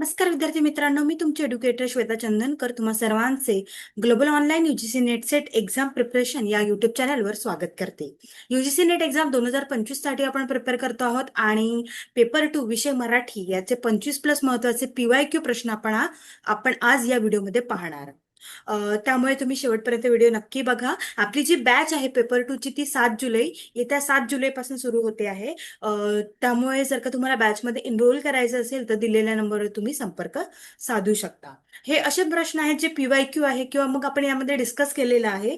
नमस्कार विद्यार्थी मित्रांनो, मी तुमचे एड्युकेटर श्वेता चंदनकर तुम्हा सर्वांचे global online UGC net set exam preparation या युट्यूब चॅनलवर स्वागत करते. यूजीसी नेट एक्झाम 2025 साठी आपण प्रिपेअर करतो आहोत आणि पेपर 2 विषय मराठी याचे 25+ महत्वाचे PYQ प्रश्न आपण आज या व्हिडिओमध्ये पाहणार. त्यामुळे तुम्ही शेवटपर्यंत व्हिडिओ नक्की बघा. आपली जी बॅच आहे पेपर 2 ची ती 7 जुलै येत्या 7 जुलै पासून सुरू होते आहे. त्यामुळे जर का तुम्हाला बॅचमध्ये एनरोल करायचं असेल तर दिलेल्या नंबरवर तुम्ही संपर्क साधू शकता. हे असे प्रश्न आहेत जे PYQ आहे किंवा मग आपण यामध्ये डिस्कस केलेलं आहे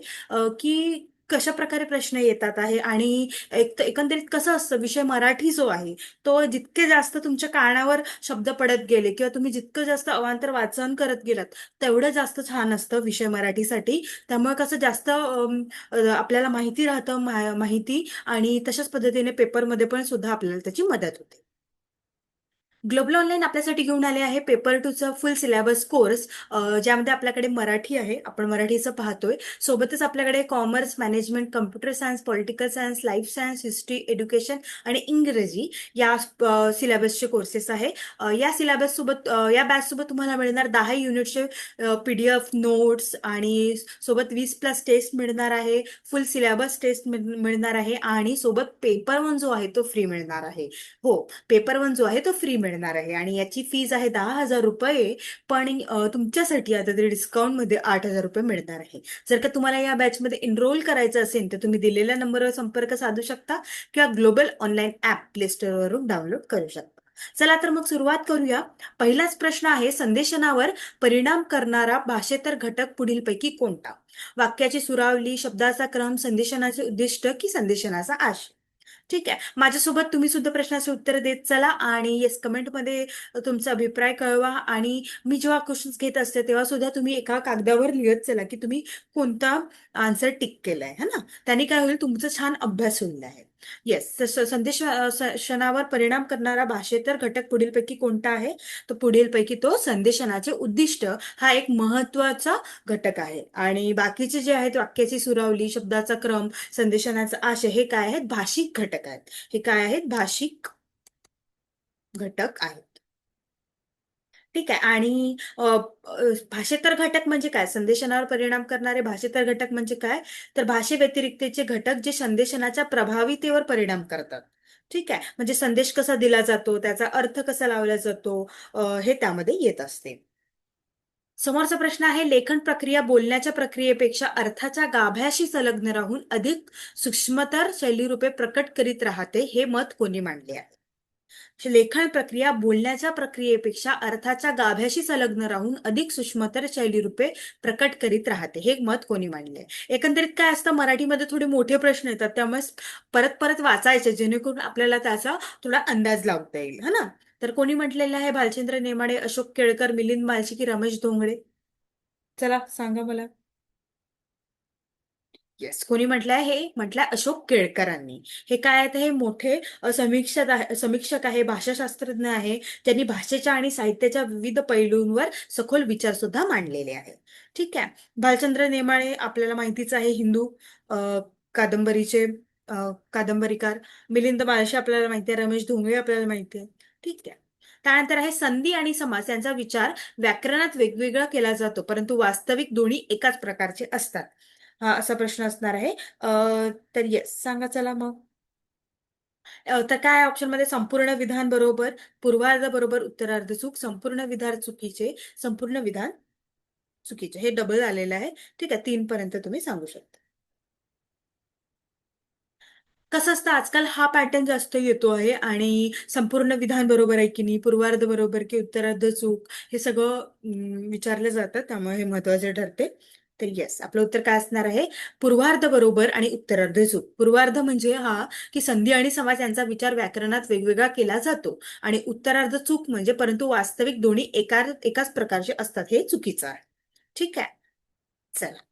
की कशा प्रकारे प्रश्न येतात आहे आणि एकंदरीत कसं असतं विषय मराठी जो आहे तो जितके जास्त तुमच्या कानावर शब्द पडत गेले किंवा तुम्ही जितकं जास्त अवांतर वाचन करत गेलात तेवढं जास्त छान असतं विषय मराठीसाठी. त्यामुळे कसं जास्त आपल्याला माहिती राहतं माहिती आणि तशाच पद्धतीने पेपरमध्ये पण सुद्धा आपल्याला त्याची मदत होते. ग्लोबल ऑनलाईन आपल्यासाठी घेऊन आले आहे पेपर 2 चा फुल सिलेबस कोर्स, ज्यामध्ये आपल्याकडे मराठी आहे, आपण मराठीचं पाहतोय. सोबतच आपल्याकडे commerce, management, computer science, political science, life science, history, education आणि इंग्रजी या सिलेबसचे कोर्सेस आहे. या सिलेबस सोबत या बॅच सोबत तुम्हाला मिळणार 10 युनिटचे PDF नोट्स आणि सोबत 20+ टेस्ट मिळणार आहे. फुल सिलेबस टेस्ट मिळणार आहे आणि सोबत पेपर 1 जो आहे तो फ्री मिळणार आहे. हो, पेपर 1 जो आहे तो फ्री मिळणार आहे आणि याची फीज आहे 10,000 रुपये. पण तुमच्यासाठी आता तरी डिस्काउंटमध्ये 8,000 रुपये मिळणार आहे. जर का तुम्हाला या बॅचमध्ये एनरोल करायचं असेल तर तुम्ही दिलेल्या नंबरवर संपर्क साधू शकता किंवा ग्लोबल ऑनलाईन ॲप प्ले स्टोअरवरून डाउनलोड करू शकता. चला तर मग सुरुवात करूया. पहिलाच प्रश्न आहे, संदेशनावर परिणाम करणारा भाषेतर घटक पुढीलपैकी कोणता? वाक्याची सुरावली, शब्दाचा क्रम, संदेशनाचे उद्दिष्ट की संदेशनाचा आशय? ठीक आहे, माझ्यासोबत तुम्ही सुद्धा प्रश्नाचे उत्तर देत चला आणि येस कमेंटमध्ये तुमचा अभिप्राय कळवा. आणि मी जेव्हा क्वेश्चन्स घेत असते तेव्हा सुद्धा तुम्ही एका कागदावर लिहत चला की तुम्ही कोणता आन्सर टिक केलाय, है ना. त्याने काय होईल, तुमचा छान अभ्यास होईल आहे. येस, संदेशनावर परिणाम करणारा भाषेतर घटक पुढीलपैकी कोणता आहे? तर पुढीलपैकी तो संदेशनाचे उद्दिष्ट हा एक महत्वाचा घटक आहे. आणि बाकीचे जे आहेत वाक्याची सुरावली, शब्दाचा क्रम, संदेशनाचा आशय हे काय आहेत? भाषिक घटक आहेत. हे काय आहेत? भाषिक घटक आहेत. ठीक आहे. आणि भाषेतर घटक म्हणजे काय? संदेशनावर परिणाम करणारे भाषेतर घटक म्हणजे काय? तर भाषेव्यतिरिक्तचे घटक जे संदेशनाच्या प्रभावीतेवर परिणाम करतात. ठीक आहे, म्हणजे संदेश कसा दिला जातो, त्याचा अर्थ कसा लावला जातो, हे त्यामध्ये येत असते. समोरचा प्रश्न आहे, लेखन प्रक्रिया बोलण्याच्या प्रक्रियेपेक्षा अर्थाच्या गाभ्याशी संलग्न राहून अधिक सूक्ष्मतर शैलीरूपे प्रकट करीत राहते, हे मत कोणी मांडले आहे? लेखन प्रक्रिया बोलण्याच्या प्रक्रियेपेक्षा अर्थाच्या गाभ्याशी संलग्न राहून अधिक सूक्ष्मतर शैलीरूपे प्रकट करीत राहते, हे मत कोणी मांडले? एकंदरीत काय असतं, मराठीमध्ये थोडे मोठे प्रश्न येतात त्यामुळे परत परत वाचायचे जेणेकरून आपल्याला त्याचा थोडा अंदाज लावता येईल, है ना. तर कोणी म्हटलेलं आहे? भालचंद्र नेमाडे, अशोक केळकर, मिलिंद माळशी की रमेश धोंगडे? चला सांगा मला. येस, कोणी म्हटलंय? हे म्हटलंय अशोक केळकरांनी. हे काय आहेत? हे मोठे समीक्षक आहे, भाषाशास्त्रज्ञ आहे, त्यांनी भाषेच्या आणि साहित्याच्या विविध पैलूंवर सखोल विचार सुद्धा मांडलेले आहेत. ठीक आहे. भालचंद्र नेमाळे आपल्याला माहितीच आहे, हिंदू अ, कादंबरीचे कादंबरीकार. मिलिंद माळशे आपल्याला माहिती आहे, रमेश धोंगळे आपल्याला माहिती आहे. ठीक आहे. त्यानंतर आहे, संधी आणि समास यांचा विचार व्याकरणात वेगवेगळा केला जातो परंतु वास्तविक दोन्ही एकाच प्रकारचे असतात. हा असा प्रश्न असणार आहे. तर येस सांगा चला मग. तर काय ऑप्शन मध्ये? संपूर्ण विधान बरोबर, पूर्वार्ध बरोबर, उत्तरार्ध चूक, संपूर्ण विधान चुकीचे, संपूर्ण विधान चुकीचे. हे डबल आलेलं आहे. ठीक आहे, 3 पर्यंत तुम्ही सांगू शकता. कसं असतं, आजकाल हा पॅटर्न जास्त येतो आहे आणि संपूर्ण विधान बरोबर आहे की नाही, पूर्वार्ध बरोबर की उत्तरार्ध चूक, हे सगळं विचारलं जातं त्यामुळे हे महत्वाचे ठरते. तर येस, आपलं उत्तर काय असणार आहे? पूर्वार्ध बरोबर आणि उत्तरार्ध चूक. पूर्वार्ध म्हणजे हा की संधी आणि समास यांचा विचार व्याकरणात वेगवेगळा केला जातो आणि उत्तरार्ध चूक म्हणजे परंतु वास्तविक दोन्ही एकाच प्रकारचे असतात, हे चुकीचं आहे. ठीक आहे. चला,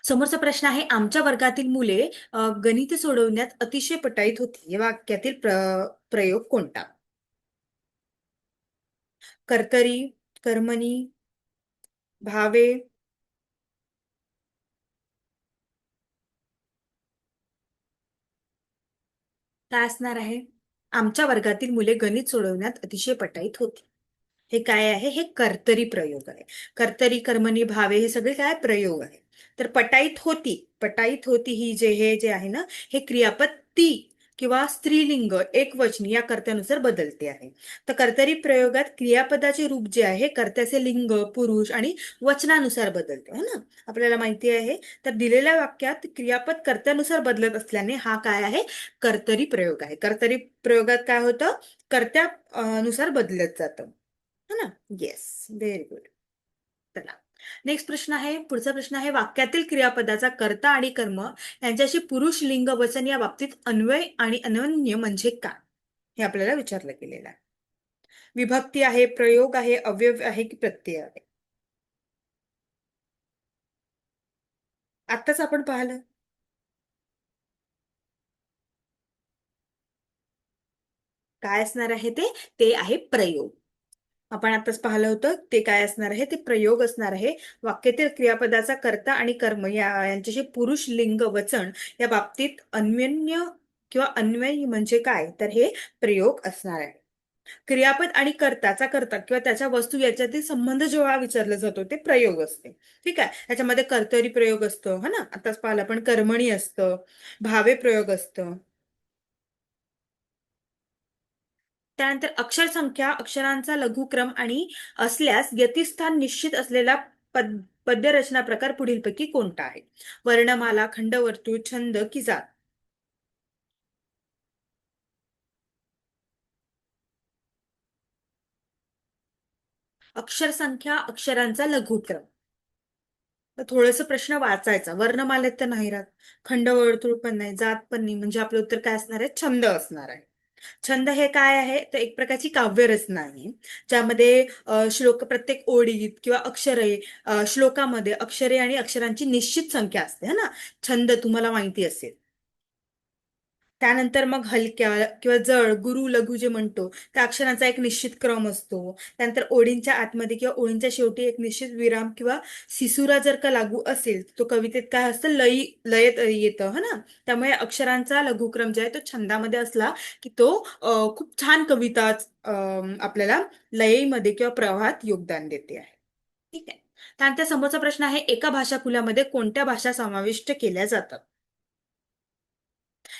समोरचा प्रश्न आहे, आमच्या वर्गातील मुले गणित सोडवण्यात अतिशय पटाईत होती, या वाक्यातील प्रयोग कोणता? कर्तरी, कर्मणी, भावे, काय असणार आहे? आमच्या वर्गातील मुले गणित सोडवण्यात अतिशय पटाईत होती. हे काय आहे? हे कर्तरी प्रयोग आहे. कर्तरी, कर्मणी, भावे हे सगळे काय प्रयोग आहे. तर पटाईत होती, पटाईत होती ही हे जे आहे ना, हे क्रियापद ती किंवा स्त्रीलिंग एकवचनी या कर्त्यानुसार बदलते आहे. तर कर्तरी प्रयोगात क्रियापदाचे रूप जे आहे कर्त्याचे लिंग, पुरुष आणि वचनानुसार बदलते है ना. आपल्याला माहिती आहे. तर दिलेल्या वाक्यात क्रियापद कर्त्यानुसार बदलत असल्याने हा काय आहे? कर्तरी प्रयोग आहे. कर्तरी प्रयोगात काय होतं? कर्त्या नुसार बदलत जातं है ना. Yes, very good. चला, नेक्स्ट प्रश्न आहे. पुढचा प्रश्न आहे, वाक्यातील क्रियापदाचा कर्ता आणि कर्म यांच्याशी पुरुष लिंग वचन या बाबतीत अन्वय आणि अनन्य म्हणजे काय? हे आपल्याला विचारलं गेलेलं आहे. विभक्ती आहे, प्रयोग आहे, अव्यय आहे की प्रत्यय आहे? आत्ताच आपण पाहिलं. काय असणार आहे ते? ते आहे प्रयोग. आपण आताच पाहिलं होतं ते काय असणार आहे? ते प्रयोग असणार आहे. वाक्यातील क्रियापदाचा कर्ता आणि कर्म यांच्याशी पुरुष लिंग वचन या बाबतीत अन्योन्य किंवा अन्वय म्हणजे काय? तर हे प्रयोग असणार आहे. क्रियापद आणि कर्ताचा कर्ता किंवा त्याच्या वस्तू याच्यातील संबंध जेव्हा विचारला जातो ते प्रयोग असते. ठीक आहे. त्याच्यामध्ये कर्तरी प्रयोग असतो है ना. आताच पाहिलं पण कर्मणी असतं, भावे प्रयोग असतं. त्यानंतर अक्षर संख्या, अक्षरांचा लघुक्रम आणि असल्यास यतिस्थान निश्चित असलेला पद्यरचना प्रकार पुढीलपैकी कोणता आहे? वर्णमाला, खंडवर्तुळ, छंद की जात? अक्षर संख्या, अक्षरांचा लघुक्रम. तर थोडस प्रश्न वाचायचा. वर्णमालेत तर नाही राहत, खंडवर्तुळ पण नाही, जात पण नाही, म्हणजे आपलं उत्तर काय असणार आहे? छंद असणार आहे. छंद हे काय आहे? तर एक प्रकारची काव्यरचना आहे ज्यामध्ये श्लोक प्रत्येक ओळीत किंवा अक्षरे श्लोकामध्ये अक्षरे आणि अक्षरांची निश्चित संख्या असते है ना. छंद तुम्हाला माहिती असेल. त्यानंतर मग हलक्या किंवा जड, गुरु, लघु जे म्हणतो त्या अक्षरांचा एक निश्चित क्रम असतो. त्यानंतर ओळींच्या आतमध्ये किंवा ओळींच्या शेवटी एक निश्चित विराम किंवा सिसुरा जर का लागू असेल तो कवितेत काय असतं? लयत येतं है ना. त्यामुळे अक्षरांचा लघुक्रम जे आहे तो छंदामध्ये असला की तो खूप छान कविता आपल्याला लयीमध्ये किंवा प्रवाहात योगदान देते आहे. ठीक आहे. त्यानंतर समोरचा प्रश्न आहे, एका भाषाकुलामध्ये कोणत्या भाषा समाविष्ट केल्या जातात?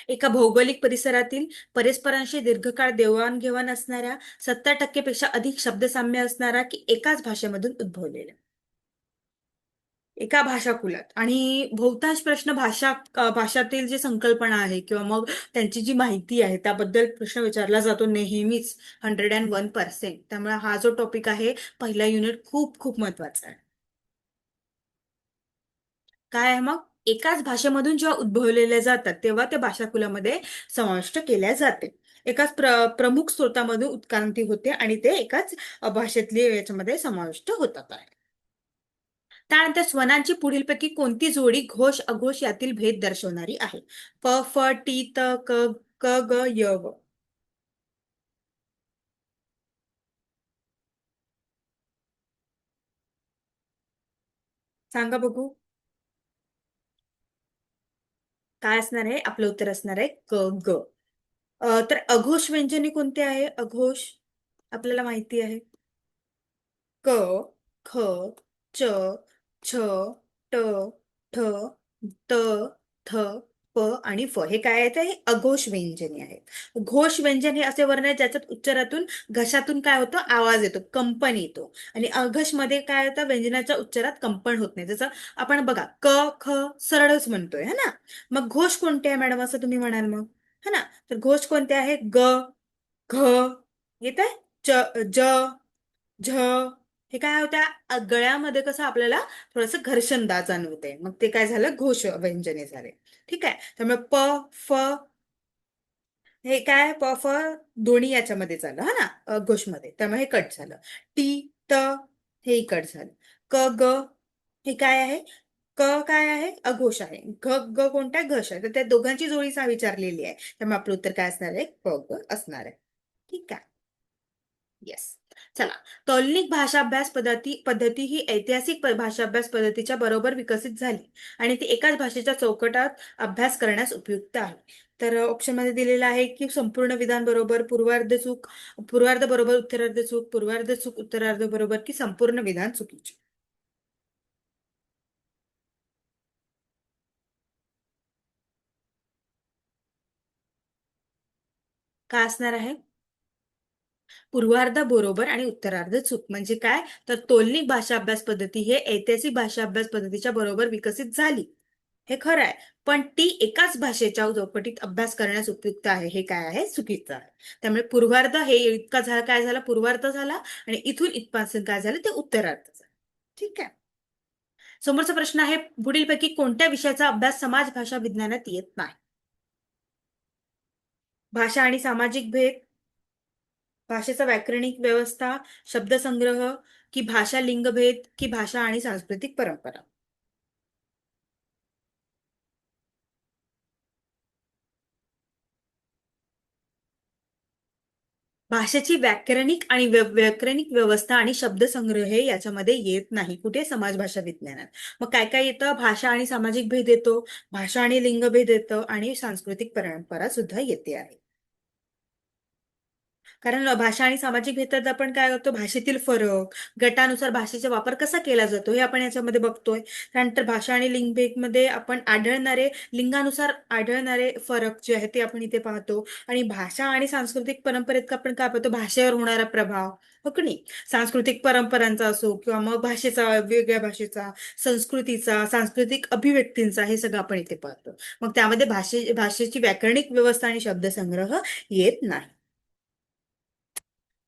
एका भौगोलिक परिसरातील परस्परांशी दीर्घकाळ देवाणघेवाण असणाऱ्या, 70% पेक्षा अधिक शब्दसाम्य असणारा की एकाच भाषेमधून उद्भवलेल्या? एका भाषाकुलात. आणि बहुतांश प्रश्न भाषातील जी संकल्पना आहे किंवा मग त्यांची जी माहिती आहे त्याबद्दल प्रश्न विचारला जातो नेहमीच. 101%. त्यामुळे हा जो टॉपिक आहे पहिला युनिट खूप खूप महत्वाचा आहे. काय आहे मग? एकाच भाषेमधून जेव्हा उद्भवलेल्या जातात तेव्हा त्या भाषाकुलामध्ये समाविष्ट केल्या जाते. एकाच प्रमुख स्रोतामधून उत्क्रांती होते आणि ते एकाच भाषेतली याच्यामध्ये समाविष्ट होतात आहे. त्यानंतर स्वनांची पुढीलपैकी कोणती जोडी घोष अघोष यातील भेद दर्शवणारी आहे? प, फ, टी, त, क, क, ग, य, व. सांगा बघू. काय असणार आहे? आपलं उत्तर असणार आहे क, ग. तर अघोष व्यंजने कोणते आहे? अघोष आपल्याला माहिती आहे. क, ख, च, छ, ट, ठ, त, थ, प आणि फ हे काय आहेत? हे अघोष व्यंजने आहेत. घोष व्यंजन हे असे वर्ण आहे ज्याच्यात उच्चारातून घशातून काय होतं? आवाज येतो, कंपन येतो. आणि अघश मध्ये काय होतं? व्यंजनाच्या उच्चारात कंपन होत नाही. जसं आपण बघा क, ख सरळच म्हणतोय है ना. मग घोष कोणते आहे मॅडम असं तुम्ही म्हणाल मग है ना. तर घोष कोणते आहेत? ग, घ येत आहे, ज, झ. हे काय होत्या? गळ्यामध्ये कसं आपल्याला थोडंसं घर्षणदा जाणवते. मग ते काय झालं? घोष व्यंजने झाले. ठीक आहे. त्यामुळे प, फ हे काय? प, फ दोन्ही याच्यामध्ये झालं हा ना घोषमध्ये. त्यामुळे हे कट झालं. टी, त हे कट झालं. क, ग हे काय आहे? क काय आहे? अघोष आहे. घ, ग कोणता? घश आहे. तर त्या दोघांची जोडीचा विचारलेली आहे. त्यामुळे आपलं उत्तर काय असणार आहे? क, ग असणार आहे. ठीक आहे. येस. चला. तौलनिक भाषाभ्यास पद्धती ही ऐतिहासिक भाषाभ्यास पद्धतीच्या बरोबर विकसित झाली आणि ती एकाच भाषेच्या चौकटात अभ्यास करण्यास उपयुक्त आहे. तर ऑप्शन मध्ये दिलेलं आहे की संपूर्ण विधान बरोबर, पूर्वार्ध बरोबर, पूर्वार्ध चूक, उत्तरार्ध बरोबर की संपूर्ण विधान चुकीचे. काय असणार आहे? पूर्वार्ध बरोबर आणि उत्तरार्ध चूक. म्हणजे काय? तर तौलनिक भाषा अभ्यास पद्धती हे ऐतिहासिक भाषा अभ्यास पद्धतीच्या बरोबर विकसित झाली, हे खरं आहे. पण ती एकाच भाषेच्या चौकटीत अभ्यास करण्यास उपयुक्त आहे, हे काय आहे? चुकीचं आहे. त्यामुळे पूर्वार्ध हे इतका झाला, काय झाला? पूर्वार्ध झाला आणि इथून इथपासून काय झालं? ते उत्तरार्ध झालं. ठीक आहे. समोरचा प्रश्न आहे, पुढीलपैकी कोणत्या विषयाचा अभ्यास समाज भाषा विज्ञानात येत नाही? भाषा आणि सामाजिक भेद, भाषेचा व्याकरणिक व्यवस्था, शब्दसंग्रह की भाषा लिंगभेद की भाषा आणि सांस्कृतिक परंपरा. भाषेची व्याकरणिक आणि व्याकरणिक व्यवस्था आणि शब्दसंग्रह हे याच्यामध्ये येत नाही. कुठे? समाज भाषा विज्ञानात. मग काय काय येतं? भाषा आणि सामाजिक भेद येतो, भाषा आणि लिंगभेद येतं आणि सांस्कृतिक परंपरा सुद्धा येते आहे. कारण भाषा आणि सामाजिक भेदात आपण काय करतो? भाषेतील फरक, गटानुसार भाषेचा वापर कसा केला जातो हे आपण याच्यामध्ये बघतोय. त्यानंतर भाषा आणि लिंगभेदमध्ये आपण लिंगानुसार आढळणारे फरक जे आहेत ते आपण इथे पाहतो. आणि भाषा आणि सांस्कृतिक परंपरेत आपण काय पाहतो? भाषेवर होणारा प्रभाव, हो की नाही? सांस्कृतिक परंपरांचा असो किंवा मग भाषेचा, वेगळ्या भाषेचा, संस्कृतीचा, सांस्कृतिक अभिव्यक्तींचा, हे सगळं आपण इथे पाहतो. मग त्यामध्ये भाषेची व्याकरणिक व्यवस्था आणि शब्दसंग्रह येत नाही.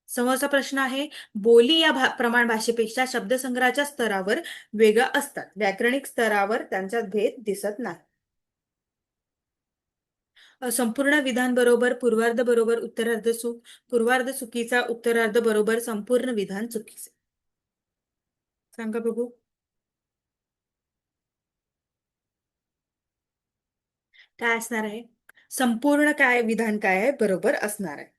समोरचा प्रश्न आहे, बोली या प्रमाण भाषेपेक्षा शब्दसंग्रहाच्या स्तरावर वेगळ्या असतात, व्याकरणिक स्तरावर त्यांच्यात भेद दिसत नाही. संपूर्ण विधान बरोबर, पूर्वार्ध बरोबर, उत्तरार्ध चूक, पूर्वार्ध चुकीचा, उत्तरार्ध बरोबर, संपूर्ण विधान चुकीचे. सांगा बघू. काय असणार आहे? संपूर्ण काय विधान काय आहे? बरोबर असणार आहे.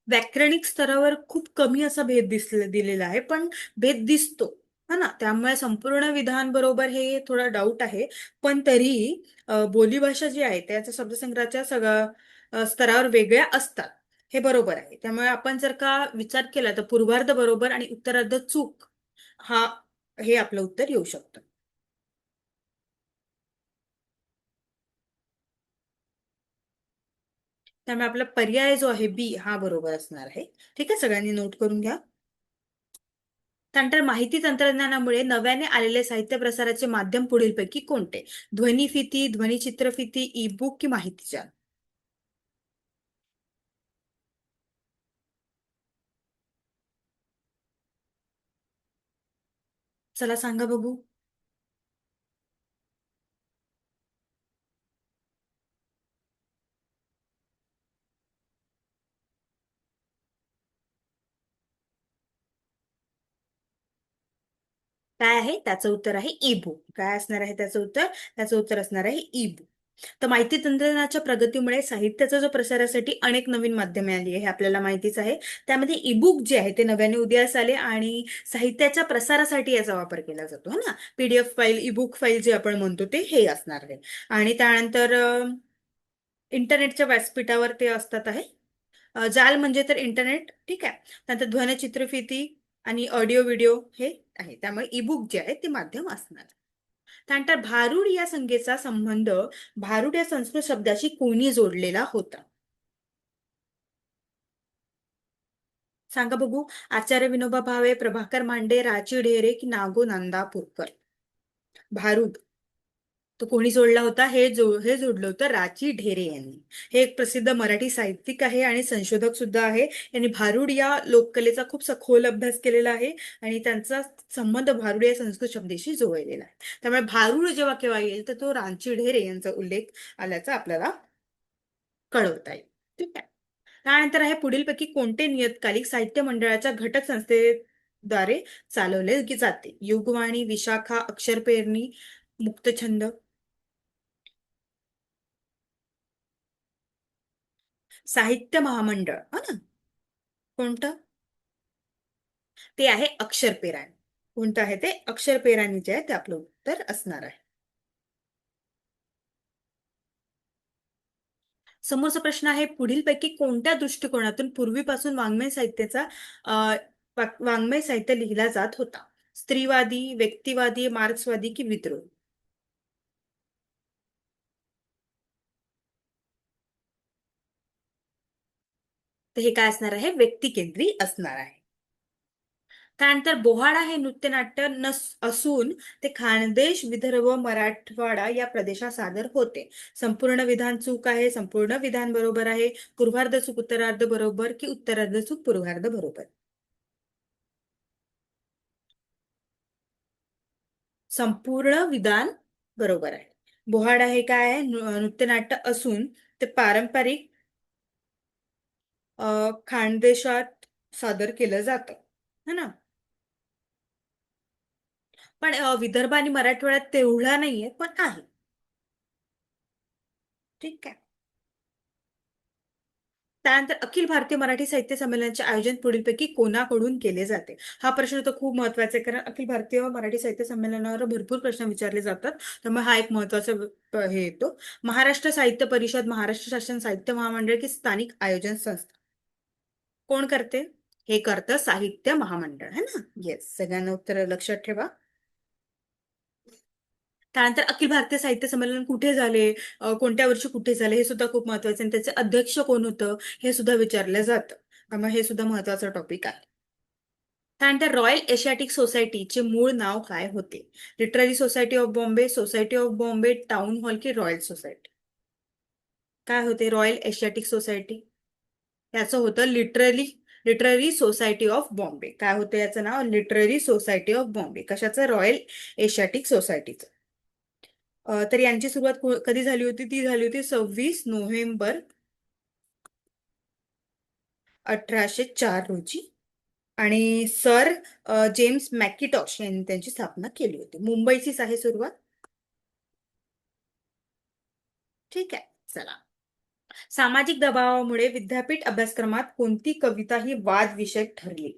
व्याकरणिक स्तरावर खूप कमी असा भेद दिलेला आहे, पण भेद दिसतो. हा ना, त्यामुळे संपूर्ण विधान बरोबर हे थोडा डाऊट आहे. पण तरीही बोलीभाषा जी आहे त्याच्या शब्दसंग्रहाच्या सगळ्या स्तरावर वेगळ्या असतात, हे बरोबर आहे. त्यामुळे आपण जर का विचार केला तर पूर्वार्ध बरोबर आणि उत्तरार्ध चूक, हा हे आपलं उत्तर येऊ शकतं. त्यामुळे आपला पर्याय जो आहे बी हा बरोबर असणार आहे. ठीक आहे, सगळ्यांनी नोट करून घ्या. त्यानंतर माहिती तंत्रज्ञानामुळे नव्याने आलेले साहित्य प्रसाराचे माध्यम पुढीलपैकी कोणते? ध्वनिफिती, ध्वनिचित्रफिती, ई बुक की माहितीच्या. चला सांगा बघू. काय आहे त्याचं उत्तर? आहे ई बुक. काय असणार आहे त्याचं उत्तर? त्याचं उत्तर असणार आहे ई बुक. तर माहिती तंत्रज्ञानाच्या प्रगतीमुळे साहित्याचा जो प्रसारासाठी अनेक नवीन माध्यमे आली आहे, हे आपल्याला माहितीच आहे. त्यामध्ये ईबुक जे आहे ते नव्याने उदयास आले आणि साहित्याच्या प्रसारासाठी याचा वापर केला जातो, है ना. पीडीएफ फाईल, ईबुक फाईल जे आपण म्हणतो ते हे असणार आहे. आणि त्यानंतर इंटरनेटच्या व्यासपीठावर ते असतात आहे. जाल म्हणजे तर इंटरनेट, ठीक आहे. त्यानंतर ध्वनिचित्रफिती आणि ऑडिओ व्हिडिओ हे आहे. त्यामुळे ईबुक जे आहे ते माध्यम असणार. त्यानंतर भारुड या संज्ञेचा संबंध भारुड या संस्कृत शब्दाशी कोणी जोडलेला होता? सांगा बघू. आचार्य विनोबा भावे, प्रभाकर मांडे, राची ढेरे की नागो नांदापूरकर. भारुड तो कोणी जोडला होता? हे जोडलं होतं राची ढेरे यांनी. हे एक प्रसिद्ध मराठी साहित्यिक आहे आणि संशोधक सुद्धा आहे. यांनी भारुड या लोककलेचा खूप सखोल अभ्यास केलेला आहे आणि त्यांचा संबंध भारुड या संस्कृत शब्दाशी जोडलेला आहे. त्यामुळे भारुड जेव्हा केव्हा येईल तर तो राची ढेरे यांचा उल्लेख आल्याचा आपल्याला कळवता येईल. ठीक आहे. त्यानंतर आहे, पुढीलपैकी कोणते नियतकालिक साहित्य मंडळाच्या घटक संस्थे द्वारे चालवले जाते. युगवाणी, विशाखा, अक्षर पेरणी, मुक्तछंद. साहित्य महामंडळ, हा ना. कोणतं? ते आहे अक्षर पेराणी. कोणतं आहे ते? अक्षर पेराणी जे आहे ते आपलं उत्तर असणार आहे. समोरचा प्रश्न आहे, पुढीलपैकी कोणत्या दृष्टिकोनातून पूर्वीपासून वाङ्मय साहित्याचा अ, वाङ्मय साहित्य लिहिला जात होता? स्त्रीवादी, व्यक्तिवादी, मार्क्सवादी की विद्रोही? तर हे काय असणार आहे? व्यक्तिकेंद्री असणार आहे. त्यानंतर बोहाडा हे नृत्यनाट्य असून ते खानदेश, विदर्भ, मराठवाडा या प्रदेशात सादर होते. संपूर्ण विधान चूक आहे, संपूर्ण विधान बरोबर आहे, पूर्वार्ध चूक उत्तरार्ध बरोबर की उत्तरार्ध चूक पूर्वार्ध बरोबर? संपूर्ण विधान बरोबर आहे. बोहाडा हे काय आहे? नृत्यनाट्य असून ते पारंपरिक खानदेशात सादर केलं जातं, है ना. पण विदर्भ आणि मराठवाड्यात तेवढा नाहीये, पण आहे. ठीक आहे. त्यानंतर अखिल भारतीय मराठी साहित्य संमेलनाचे आयोजन पुढीलपैकी कोणाकडून केले जाते? हा प्रश्न तर खूप महत्वाचा आहे, कारण अखिल भारतीय मराठी साहित्य संमेलनावर भरपूर प्रश्न विचारले जातात. त्यामुळे हा एक महत्वाचा हे येतो. महाराष्ट्र साहित्य परिषद, महाराष्ट्र शासन साहित्य महामंडळ की स्थानिक आयोजन संस्था? कोण करते? हे करतं साहित्य महामंडळ, है ना. येस, सगळ्यांना उत्तर लक्षात ठेवा. त्यानंतर अखिल भारतीय साहित्य संमेलन कुठे झाले, कोणत्या वर्षी कुठे झाले, हे सुद्धा खूप महत्वाचं आहे. आणि त्याचे अध्यक्ष कोण होतं हे सुद्धा विचारलं जातं. त्यामुळे हे सुद्धा महत्वाचं टॉपिक आहे. त्यानंतर रॉयल एशियाटिक सोसायटीचे मूळ नाव काय होते? Literary society of Bombay, society of Bombay, town hall की रॉयल सोसायटी? काय होते रॉयल एशियाटिक सोसायटी? याचं होतं literally literary society of Bombay. काय होतं याचं नाव? Literary society of Bombay. कशाचं? रॉयल एशियाटिक सोसायटीचं. तर यांची सुरुवात कधी झाली होती? ती झाली होती 26 नोव्हेंबर 1804 रोजी. आणि सर जेम्स मॅकिटॉश यांनी त्यांची स्थापना केली होती. मुंबईचीच आहे सुरुवात. ठीक आहे, चला. सामाजिक दबावामुळे विद्यापीठ अभ्यासक्रमात कोणती कविता ही वाद विषय ठरली?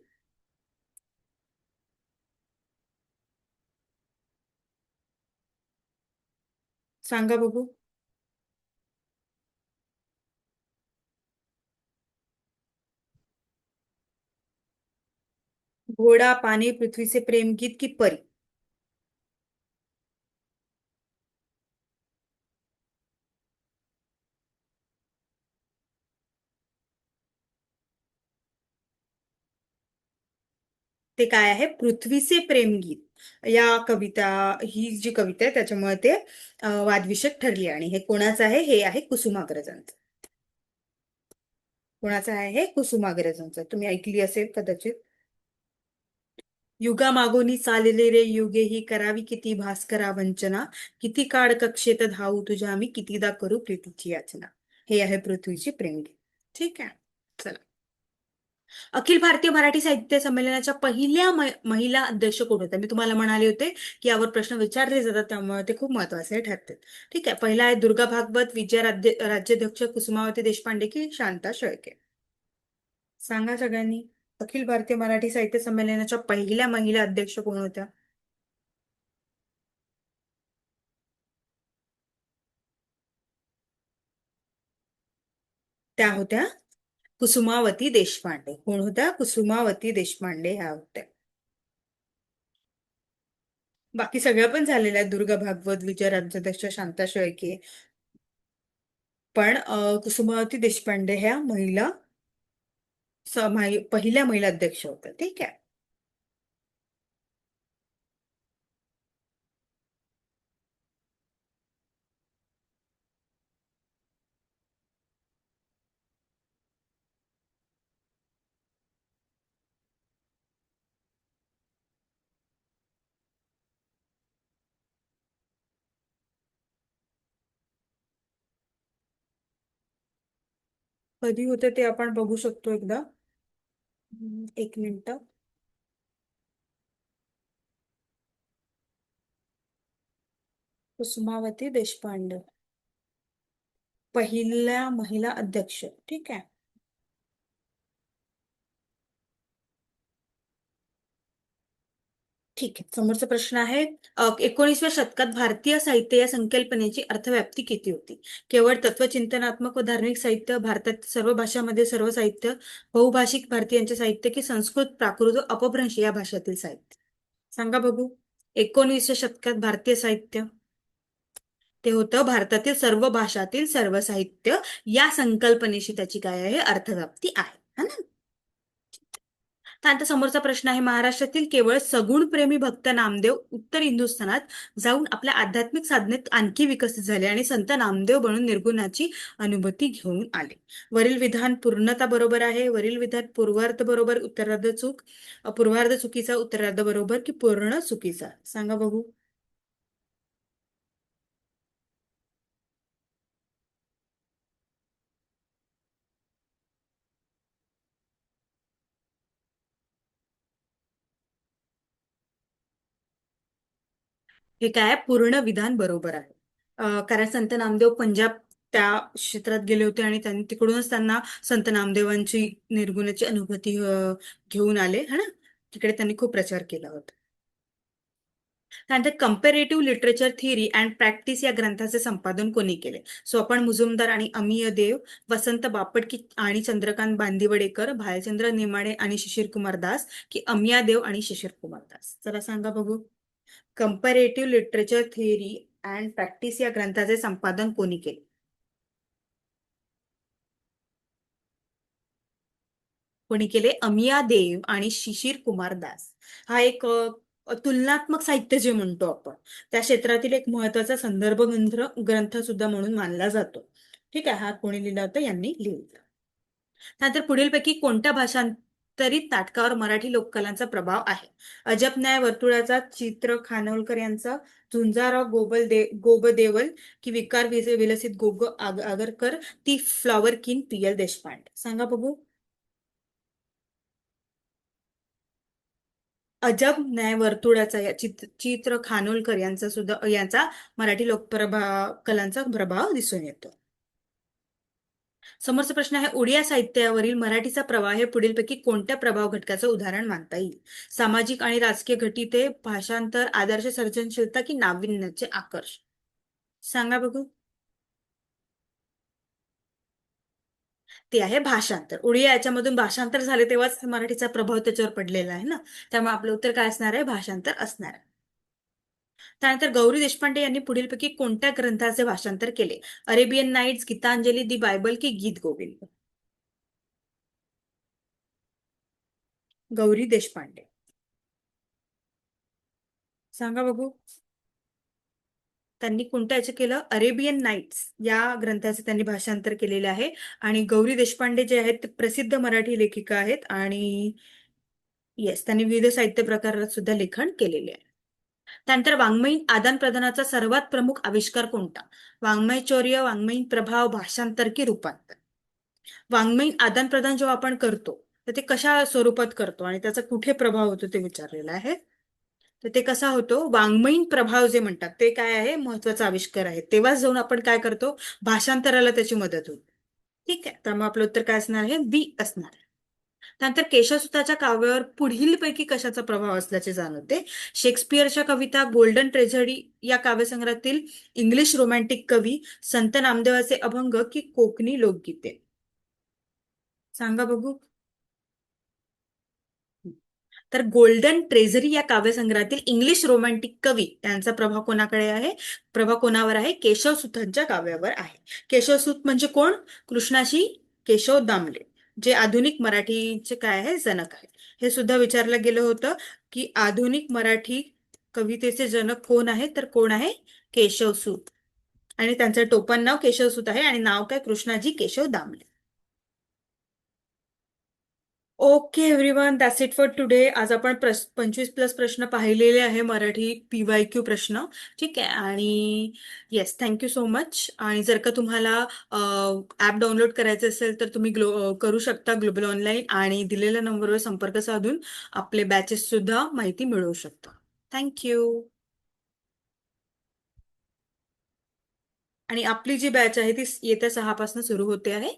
सांगा बघू. घोडा, पाणी, पृथ्वीचे प्रेमगीत की परी? ते काय आहे? पृथ्वीचे प्रेमगीत या कविता. ही जी कविता आहे त्याच्यामुळे ते वादविषयक ठरली. आणि हे कोणाचं आहे? हे आहे कुसुमाग्रजांचं. कोणाचं आहे? हे कुसुमाग्रजांचं. तुम्ही ऐकली असेल कदाचित. युगामागोनी चालले रे युगे, ही करावी किती भास्करा वंचना, किती काळ कक्षेत धावू तुझ्या मी, कितीदा करू प्रीतीची याचना. हे आहे पृथ्वीची प्रेमगीत. ठीक आहे, चला. अखिल भारतीय मराठी साहित्य संमेलनाच्या पहिल्या महिला अध्यक्ष कोण होत्या? मी तुम्हाला म्हणाले होते की यावर प्रश्न विचारले जातात, त्यामुळे ते खूप महत्वाचे ठरतात. ठीक आहे, पहिला आहे दुर्गा भागवत, विजय राज्याध्यक्ष कुसुमावती देशपांडे की शांता शेळके? सांगा सगळ्यांनी. अखिल भारतीय मराठी साहित्य संमेलनाच्या पहिल्या महिला अध्यक्ष कोण होत्या? त्या होत्या कुसुमावती देशपांडे. कोण होत्या? कुसुमावती देशपांडे ह्या होत्या. बाकी सगळ्या पण झालेल्या आहेत, दुर्गा भागवत, विजय राज्याध्यक्ष, शांता शेळके. पण कुसुमावती देशपांडे ह्या पहिल्या महिला अध्यक्ष होत्या. ठीक आहे. कधी होते ते आपण बघू शकतो एकदा. एक मिनिट. कुसुमावती देशपांडे, पहिल्या महिला अध्यक्ष. ठीक आहे. ठीक आहे. समोरचा प्रश्न आहे, 19व्या शतकात भारतीय साहित्य या संकल्पनेची अर्थव्याप्ती किती होती? केवळ तत्वचिंतनात्मक व धार्मिक साहित्य, भारतात सर्व भाषांमध्ये सर्व साहित्य, बहुभाषिक भारतीयांचे साहित्य की संस्कृत, प्राकृत व अपभ्रंश या भाषातील साहित्य? सांगा बघू. 19व्या शतकात भारतीय साहित्य ते होतं भारतातील सर्व भाषातील सर्व साहित्य या संकल्पनेशी त्याची काय आहे अर्थव्याप्ती आहे है ना. त्यानंतर समोरचा प्रश्न आहे, महाराष्ट्रातील केवळ सगुण प्रेमी भक्त नामदेव उत्तर हिंदुस्थानात जाऊन आपल्या आध्यात्मिक साधनेत आणखी विकसित झाले आणि संत नामदेव बनून निर्गुणाची अनुभूती घेऊन आले. वरील विधान पूर्णता बरोबर आहे, वरील विधान पूर्वार्ध बरोबर, उत्तरार्ध चूक, पूर्वार्ध चुकीचा, उत्तरार्ध बरोबर की पूर्ण चुकीचा? सांगा बघू. हे काय पूर्ण विधान बरोबर आहे. कारण संत नामदेव पंजाब त्या क्षेत्रात गेले होते आणि त्यांनी तिकडूनच त्यांना संत नामदेवांची निर्गुणाची अनुभूती घेऊन आले है ना. तिकडे त्यांनी खूप प्रचार केला होता. त्यानंतर comparative literature theory and practice या ग्रंथाचे संपादन कोणी केले? सोपान मुजुमदार आणि अमिय देव, वसंत बापट आणि चंद्रकांत बांदिवडेकर, भालचंद्र नेमाडे आणि शिशिर कुमार दास की अमिया देव आणि शिशिर कुमार दास? जरा सांगा बघू. Comparative literature theory and practice या ग्रंथाचे संपादन कोणी केले? कोणी केले? अमिया देव आणि शिशिर कुमार दास. हा एक तुलनात्मक साहित्य जे म्हणतो आपण त्या क्षेत्रातील एक महत्वाचा संदर्भ ग्रंथ सुद्धा म्हणून मानला जातो. ठीक आहे. हा कोणी लिहिला होता? यांनी लिहिला. त्यानंतर पुढीलपैकी कोणत्या भाषांतरित नाटकावर मराठी लोककलांचा प्रभाव आहे? अजब न्याय वर्तुळाचा चित्र खानोलकर यांचा, झुंजाराव गोबदेवल की विकार विलसित आगरकर ती फ्लॉवर किंग पी.एल. देशपांडे? सांगा बघू. अजब न्याय वर्तुळाचा या चित्र खानोलकर यांचा सुद्धा यांचा मराठी कलांचा प्रभाव दिसून येतो. समोरचा प्रश्न आहे, ओडिया साहित्यावरील मराठीचा प्रभाव हे पुढीलपैकी कोणत्या प्रभाव घटकाचं उदाहरण मानता येईल? सामाजिक आणि राजकीय घटिते, भाषांतर, आदर्श सर्जनशीलता की नाविन्याचे आकर्ष? सांगा बघू. ते आहे भाषांतर. ओडिया याच्यामधून भाषांतर झाले तेव्हाच मराठीचा प्रभाव त्याच्यावर पडलेला आहे ना. त्यामुळे आपलं उत्तर काय असणार आहे? भाषांतर असणार आहे. त्यानंतर गौरी देशपांडे यांनी पुढीलपैकी कोणत्या ग्रंथाचे भाषांतर केले? अरेबियन नाईट्स, गीतांजली, दी बायबल की गीत गोविंद? गौरी देशपांडे. सांगा बघू. त्यांनी कोणत्या याचे केलं? अरेबियन नाईट्स या ग्रंथाचे त्यांनी भाषांतर केलेले आहे. आणि गौरी देशपांडे जे आहेत ते प्रसिद्ध मराठी लेखिका आहेत आणि येस त्यांनी विविध साहित्य प्रकारात सुद्धा लेखन केलेले आहे. त्यानंतर वाङ्मयीन आदान प्रदानाचा सर्वात प्रमुख आविष्कार कोणता? वाङ्मय चौर्य, वाङ्मयीन प्रभाव, भाषांतर की रूपांतर? वाङ्मयीन आदान प्रदान जेव्हा आपण करतो तर ते कशा स्वरूपात करतो आणि त्याचा कुठे प्रभाव होतो ते विचारलेलं आहे. तर ते कसा होतो? वाङ्मयीन प्रभाव जे म्हणतात ते काय आहे? महत्वाचा आविष्कार आहे. तेव्हाच जाऊन आपण काय करतो? भाषांतराला त्याची मदत होते. ठीक आहे. त्यामुळे आपलं उत्तर काय असणार आहे? बी असणार आहे. त्यानंतर केशवसुताच्या काव्यावर पुढीलपैकी कशाचा प्रभाव असल्याचे जाणवते? शेक्सपियरच्या कविता, गोल्डन ट्रेझडी या काव्यसंग्रहातील इंग्लिश रोमॅन्टिक कवी, संत नामदेवाचे अभंग की कोकणी लोकगीते? सांगा बघू. तर गोल्डन ट्रेझरी या काव्यसंग्रहातील इंग्लिश रोमॅन्टिक कवी यांचा प्रभाव कोणाकडे आहे? प्रभाव कोणावर आहे? केशवसुतांच्या काव्यावर आहे. केशवसुत म्हणजे कोण? कृष्णाशी केशव दामले, जे आधुनिक मराठीचे काय आहे? जनक आहे. हे सुद्धा विचारलं गेलं होतं की आधुनिक मराठी कवितेचे जनक कोण आहे? तर कोण आहे? केशवसुत. आणि त्यांचं टोपण नाव केशवसुत आहे आणि नाव काय? Krishnaji Keshav Damle. Okay everyone, that's it for today. आज आपण 25+ प्रश्न पाहिलेले आहे, मराठी PYQ प्रश्न. ठीक आहे. आणि येस, थँक्यू सो मच. आणि जर का तुम्हाला ॲप डाउनलोड करायचं असेल तर तुम्ही करू शकता ग्लोबल ऑनलाईन आणि दिलेल्या नंबरवर संपर्क साधून आपले बॅचेस सुद्धा माहिती मिळवू शकता. थँक्यू. आणि आपली जी बॅच आहे ती येत्या 6 पासून सुरू होते आहे.